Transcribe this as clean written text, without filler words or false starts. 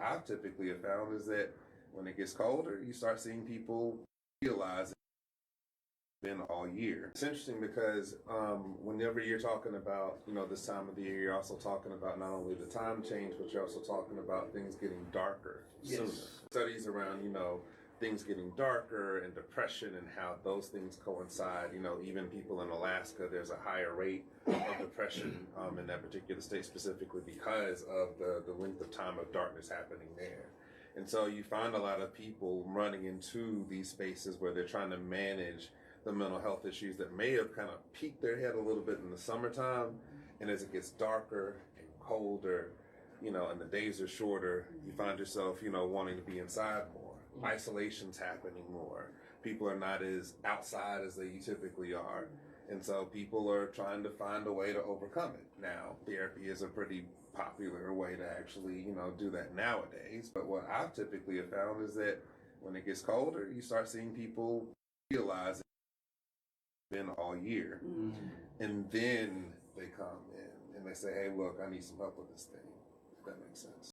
I've typically have found is that when it gets colder, you start seeing people realize it's been all year. It's interesting because whenever you're talking about, this time of the year, you're also talking about not only the time change, but you're also talking about things getting darker sooner. Studies around, things getting darker and depression and how those things coincide. Even people in Alaska, there's a higher rate of depression in that particular state specifically because of the length of time of darkness happening there. And so you find a lot of people running into these spaces where they're trying to manage the mental health issues that may have kind of peaked their head a little bit in the summertime. And as it gets darker and colder, and the days are shorter, you find yourself, wanting to be inside more. Isolation's happening more. People are not as outside as they typically are. And so people are trying to find a way to overcome it. Now, therapy is a pretty popular way to actually, do that nowadays. But what I've typically have found is that when it gets colder, you start seeing people realize it's been all year. And then they come in and they say, hey, look, I need some help with this thing. If that makes sense.